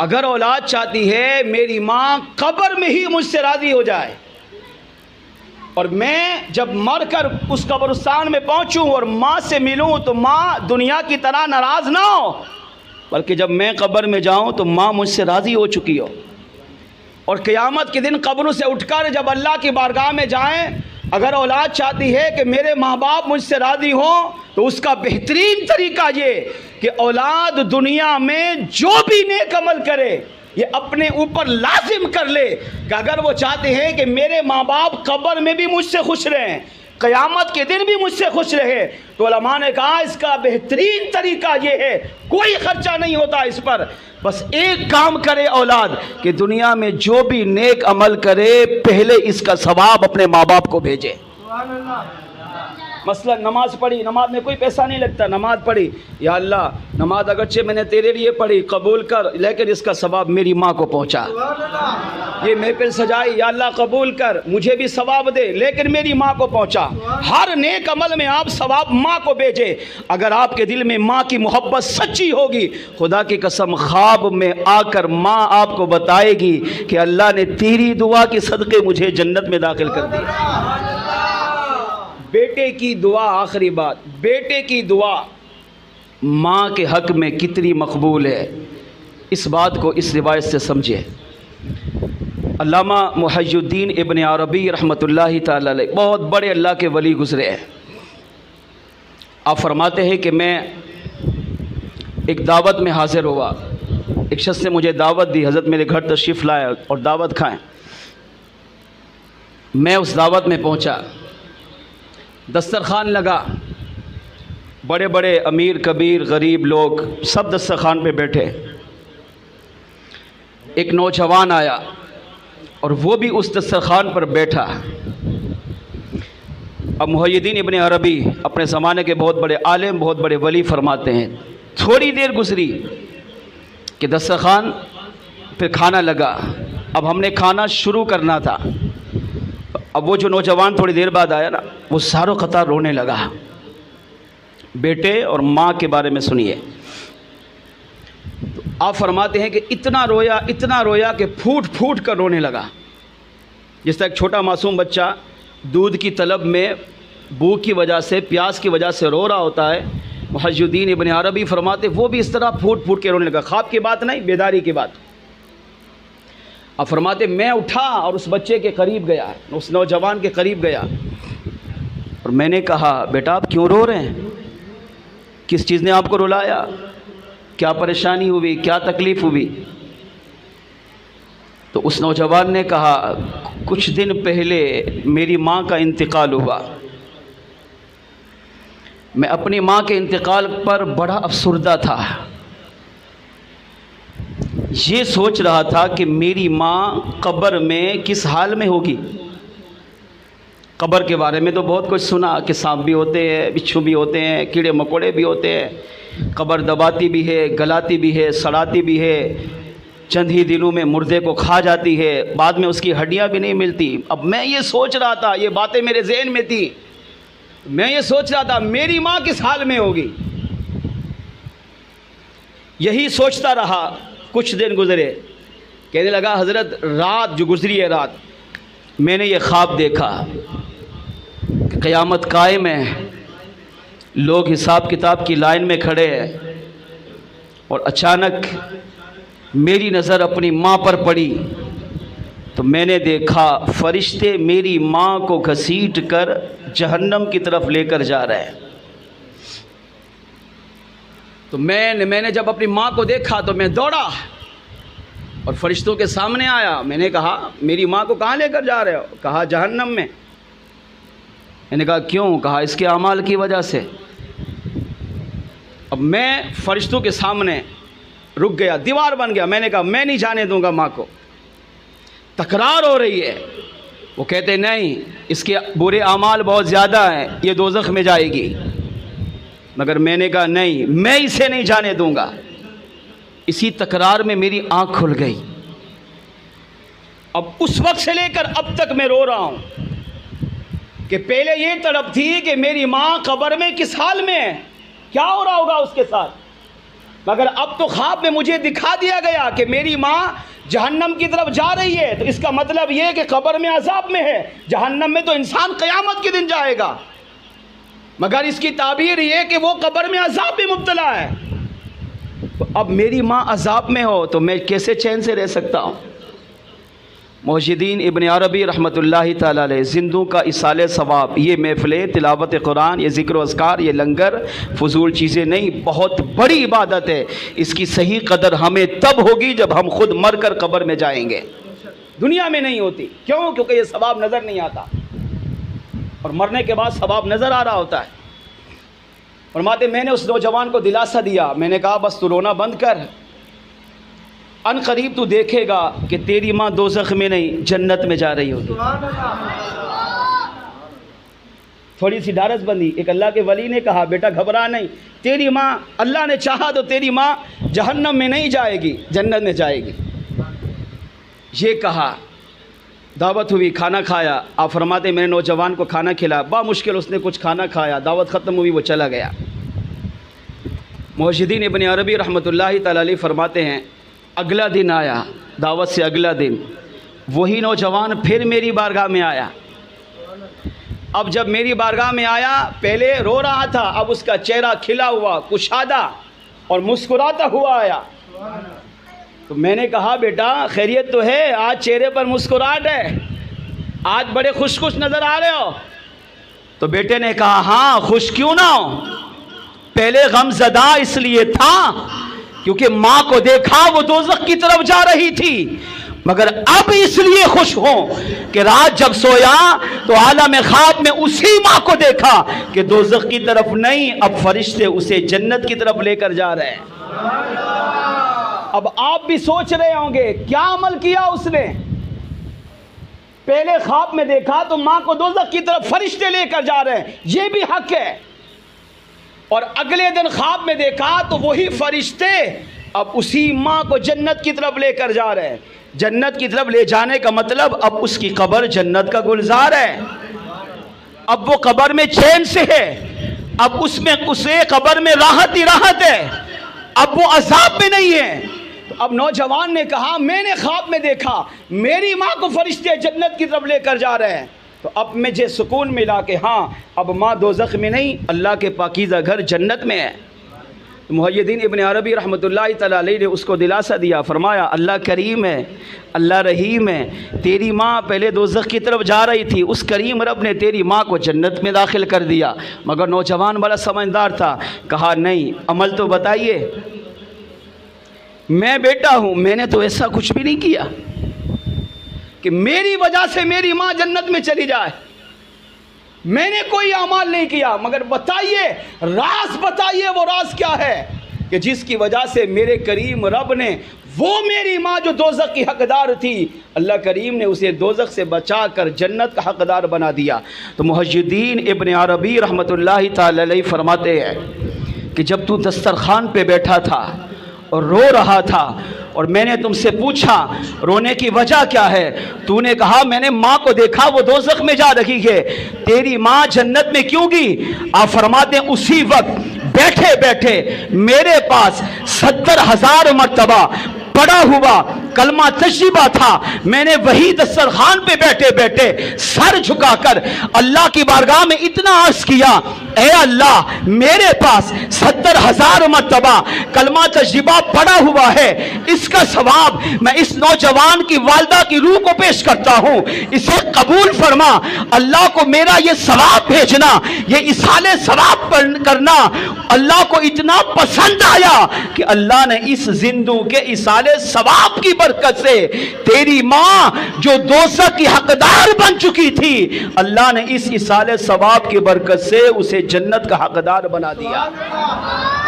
अगर औलाद चाहती है मेरी माँ कब्र में ही मुझसे राज़ी हो जाए और मैं जब मरकर उस कब्रिस्तान में पहुँचूँ और माँ से मिलूँ तो माँ दुनिया की तरह नाराज़ ना हो, बल्कि जब मैं कब्र में जाऊँ तो माँ मुझसे राज़ी हो चुकी हो। और क़यामत के दिन कब्र से उठकर जब अल्लाह की बारगाह में जाएं, अगर औलाद चाहती है कि मेरे माँ बाप मुझसे राज़ी हों तो उसका बेहतरीन तरीका ये कि औलाद दुनिया में जो भी नेक अमल करे ये अपने ऊपर लाजिम कर ले कि अगर वो चाहते हैं कि मेरे माँ बाप कब्र में भी मुझसे खुश रहें, क़यामत के दिन भी मुझसे खुश रहे, तो उलमा ने कहा इसका बेहतरीन तरीका ये है, कोई ख़र्चा नहीं होता इस पर, बस एक काम करे औलाद कि दुनिया में जो भी नेक अमल करे पहले इसका सवाब अपने माँ बाप को भेजे। मसलन नमाज पढ़ी, नमाज में कोई पैसा नहीं लगता, नमाज पढ़ी, या अल्लाह नमाज अगरचे मैंने तेरे लिए पढ़ी कबूल कर, लेकिन इसका सवाब मेरी माँ को पहुँचा। ये महफिल सजाई, या अल्लाह कबूल कर, मुझे भी सवाब दे लेकिन मेरी माँ को पहुँचा। हर नेक अमल में आप सवाब माँ को भेजे। अगर आपके दिल में माँ की मोहब्बत सच्ची होगी, खुदा की कसम ख्वाब में आकर माँ आपको बताएगी कि अल्लाह ने तेरी दुआ के सदक़े मुझे जन्नत में दाखिल कर दिया। बेटे की दुआ, आखिरी बात, बेटे की दुआ माँ के हक़ में कितनी मकबूल है, इस बात को इस रिवायत से समझिए। अल्लामा मुहय्यिद्दीन इब्न अरबी रहमतुल्लाहि ताला अलैह बहुत बड़े अल्लाह के वली गुज़रे हैं। आप फरमाते हैं कि मैं एक दावत में हाज़िर हुआ, एक शख्स ने मुझे दावत दी, हज़रत मेरे घर तशरीफ़ लाए और दावत खाएं। मैं उस दावत में पहुंचा, दस्तरखान लगा, बड़े बड़े अमीर कबीर गरीब लोग सब दस्तरखान पे बैठे। एक नौजवान आया और वो भी उस दस्तरखान पर बैठा। अब मुहय्यिद्दीन इब्न अरबी अपने ज़माने के बहुत बड़े आलिम, बहुत बड़े वली फरमाते हैं, थोड़ी देर गुजरी कि दस्तरखान फिर खाना लगा। अब हमने खाना शुरू करना था। अब वो जो नौजवान थोड़ी देर बाद आया ना, वो सारों कतार रोने लगा। बेटे और माँ के बारे में सुनिए। तो आप फरमाते हैं कि इतना रोया कि फूट फूट कर रोने लगा। जिस तरह एक छोटा मासूम बच्चा दूध की तलब में भूख की वजह से, प्यास की वजह से रो रहा होता है, मुहय्यिद्दीन इब्न अरबी फरमाते वो भी इस तरह फूट फूट के रोने लगा। ख्वाब की बात नहीं, बेदारी की बात। अब फरमाते मैं उठा और उस बच्चे के करीब गया, उस नौजवान के करीब गया और मैंने कहा बेटा आप क्यों रो रहे हैं, किस चीज़ ने आपको रुलाया, क्या परेशानी हुई, क्या तकलीफ़ हुई। तो उस नौजवान ने कहा कुछ दिन पहले मेरी माँ का इंतकाल हुआ। मैं अपनी माँ के इंतकाल पर बड़ा अफसुर्दा था। ये सोच रहा था कि मेरी माँ कब्र में किस हाल में होगी। कब्र के बारे में तो बहुत कुछ सुना कि सांप भी होते हैं, बिच्छू भी होते हैं, कीड़े मकोड़े भी होते हैं, कब्र दबाती भी है, गलाती भी है, सड़ाती भी है, चंद ही दिनों में मुर्दे को खा जाती है, बाद में उसकी हड्डियाँ भी नहीं मिलती। अब मैं ये सोच रहा था, ये बातें मेरे जहन में थी, मैं ये सोच रहा था मेरी माँ किस हाल में होगी। यही सोचता रहा। कुछ दिन गुजरे, कहने लगा हज़रत रात जो गुजरी है रात, मैंने ये ख्वाब देखा कि क़यामत कायम है, लोग हिसाब किताब की लाइन में खड़े हैं और अचानक मेरी नज़र अपनी माँ पर पड़ी तो मैंने देखा फरिश्ते मेरी माँ को घसीट कर जहन्नम की तरफ लेकर जा रहे हैं। तो मैंने जब अपनी माँ को देखा तो मैं दौड़ा और फरिश्तों के सामने आया। मैंने कहा मेरी माँ को कहाँ लेकर जा रहे हो? कहा जहन्नम में। मैंने कहा क्यों? कहा इसके अमाल की वजह से। अब मैं फरिश्तों के सामने रुक गया, दीवार बन गया। मैंने कहा मैं नहीं जाने दूंगा माँ को। तकरार हो रही है। वो कहते नहीं, इसके बुरे अमाल बहुत ज़्यादा हैं, ये दोज़ख में जाएगी। मगर मैंने कहा नहीं, मैं इसे नहीं जाने दूंगा। इसी तकरार में मेरी आंख खुल गई। अब उस वक्त से लेकर अब तक मैं रो रहा हूं कि पहले ये तड़प थी कि मेरी माँ कब्र में किस हाल में है, क्या हो रहा होगा उसके साथ। मगर अब तो ख्वाब में मुझे दिखा दिया गया कि मेरी माँ जहन्नम की तरफ जा रही है, तो इसका मतलब ये है कि कब्र में अजाब में है। जहन्नम में तो इंसान क़यामत के दिन जाएगा, मगर इसकी ताबीर ये कि वो कब्र में अजाब में मुब्तला है। तो अब मेरी माँ अजाब में हो तो मैं कैसे चैन से रह सकता हूँ। मुहज्जिदीन इब्न अरबी रहमतुल्लाहि तआला अलैह जिंदों का इसाले सवाब, ये महफ़िलें, तिलावत कुरान, ये ज़िक्र अस्कार, ये लंगर फजूल चीज़ें नहीं, बहुत बड़ी इबादत है। इसकी सही कदर हमें तब होगी जब हम खुद मर कर कब्र में जाएंगे, दुनिया में नहीं होती। क्यों? क्योंकि ये सवाब नज़र नहीं आता और मरने के बाद सवाब नज़र आ रहा होता है। फरमाते मैंने उस नौजवान को दिलासा दिया, मैंने कहा बस तू रोना बंद कर, अन करीब तू देखेगा कि तेरी माँ दोज़ख में नहीं जन्नत में जा रही होगी। थोड़ी सी ढारस बंदी एक अल्लाह के वली ने कहा, बेटा घबरा नहीं, तेरी माँ, अल्लाह ने चाहा तो तेरी माँ जहन्नम में नहीं जाएगी, जन्नत में जाएगी। ये कहा, दावत हुई, खाना खाया। आप फरमाते मैंने नौजवान को खाना खिलाया, बामुश्किल उसने कुछ खाना खाया, दावत ख़त्म हुई, वो चला गया। मुहज्जिदीन इब्न अरबी रहमतुल्लाहि तआला अलैह फरमाते हैं अगला दिन आया, दावत से अगला दिन वही नौजवान फिर मेरी बारगाह में आया। अब जब मेरी बारगाह में आया, पहले रो रहा था, अब उसका चेहरा खिला हुआ, कुशादा और मुस्कुराता हुआ आया। तो मैंने कहा बेटा खैरियत तो है, आज चेहरे पर मुस्कुराहट है, आज बड़े खुश खुश नज़र आ रहे हो। तो बेटे ने कहा हाँ खुश क्यों ना हो, पहले गमज़दा इसलिए था क्योंकि माँ को देखा वो दोज़ख की तरफ जा रही थी, मगर अब इसलिए खुश हो कि रात जब सोया तो आलम ख्वाब में उसी माँ को देखा कि दोज़ख की तरफ नहीं, अब फरिश्ते उसे जन्नत की तरफ लेकर जा रहे हैं। अब आप भी सोच रहे होंगे क्या अमल किया उसने, पहले ख्वाब में देखा तो माँ को दोज़ख की तरफ फरिश्ते लेकर जा रहे हैं, ये भी हक है, और अगले दिन ख्वाब में देखा तो वही फरिश्ते अब उसी माँ को जन्नत की तरफ लेकर जा रहे हैं। जन्नत की तरफ ले जाने का मतलब अब उसकी कब्र जन्नत का गुलजार है, अब वो कब्र में चैन से है, अब उसमें उसे कब्र में राहत ही राहत है, अब वो अजाब में नहीं है। तो अब नौजवान ने कहा मैंने ख्वाब में देखा मेरी माँ को फरिश्ते जन्नत की तरफ लेकर जा रहे हैं, तो अब मुझे सुकून मिला कि हाँ अब माँ दोज़ख में नहीं, अल्लाह के पाकीज़ा घर जन्नत में है। तो मुहज्जिदीन इब्न अरबी रहमतुल्लाहि तआला अलैह ने उसको दिलासा दिया, फरमाया अल्लाह करीम है, अल्लाह रहीम है, तेरी माँ पहले दोज़ख की तरफ जा रही थी, उस करीम रब ने तेरी माँ को जन्नत में दाखिल कर दिया। मगर नौजवान बड़ा समझदार था, कहा नहीं अमल तो बताइए, मैं बेटा हूँ, मैंने तो ऐसा कुछ भी नहीं किया कि मेरी वजह से मेरी माँ जन्नत में चली जाए, मैंने कोई अमाल नहीं किया, मगर बताइए राज बताइए वो राज क्या है कि जिसकी वजह से मेरे करीम रब ने वो मेरी माँ जो दोज़ख की हकदार थी, अल्लाह करीम ने उसे दोज़ख से बचा कर जन्नत का हकदार बना दिया। तो मुहज्जिदीन इब्न अरबी रहमतुल्लाहि तआला अलैह फरमाते हैं कि जब तू दस्तरखान पे बैठा था और रो रहा था और मैंने तुमसे पूछा रोने की वजह क्या है, तूने कहा मैंने माँ को देखा वो दोज़ख में जा रही है, तेरी माँ जन्नत में क्यों गई? आप फरमाते हैं उसी वक्त बैठे बैठे मेरे पास 70,000 मर्तबा पड़ा हुआ कलमा तशरीबा था, मैंने वही दस्तरखान पे बैठे बैठे सर झुकाकर अल्लाह की बारगाह में इतना अर्ज किया, ए अल्लाह मेरे पास 70,000 मर्तबा कलमा तशरीबा पड़ा हुआ है, इसका सवाब मैं इस नौजवान की वालदा की रूह को पेश करता हूँ, इसे कबूल फरमा, अल्लाह को मेरा ये सवाब भेजना, ये इसाले सवाब करना अल्लाह को इतना पसंद आया कि अल्लाह ने इस जिंदू के इसाले सवाब की बरकत से तेरी माँ जो दोज़ख की हकदार बन चुकी थी, अल्लाह ने इस इसाले सवाब की बरकत से उसे जन्नत का हकदार बना दिया।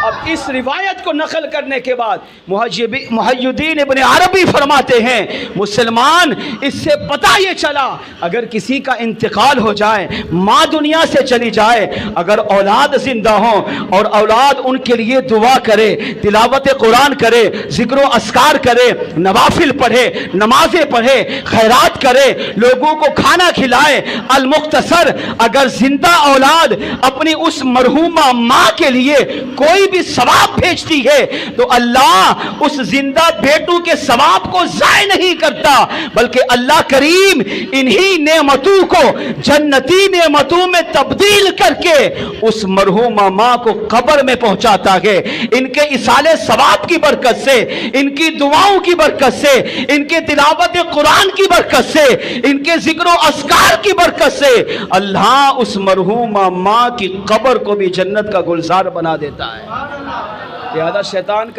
अब इस रिवायत को नकल करने के बाद मुहज्जिदीन इब्न अरबी फरमाते हैं मुसलमान इससे पता ये चला अगर किसी का इंतकाल हो जाए, माँ दुनिया से चली जाए, अगर औलाद जिंदा हो और औलाद उनके लिए दुआ करे, तिलावत कुरान करे, जिक्र अस्कार करे, नवाफिल पढ़े, नमाजें पढ़े, खैरात करे, लोगों को खाना खिलाए, अल मुख्तसर अगर जिंदा औलाद अपनी उस मरहूमा माँ के लिए कोई भी सवाब भेजती है तो अल्लाह उस जिंदा बेटू के सवाब को जाय नहीं करता, बल्कि अल्लाह करीम इन्हीं नेमतों को जन्नती नेमतों में तब्दील करके उस मरहूमा माँ को कब्र में पहुंचाता है। इनके इसाले सवाब की बरकत से, इनकी दुआओं की बरकत से, इनके तिलावत कुरान की बरकत से, इनके जिक्र अस्कार की बरकत से अल्लाह उस मरहूमा माँ की कब्र को भी जन्नत का गुलजार बना देता है। लिहाजा शैतान का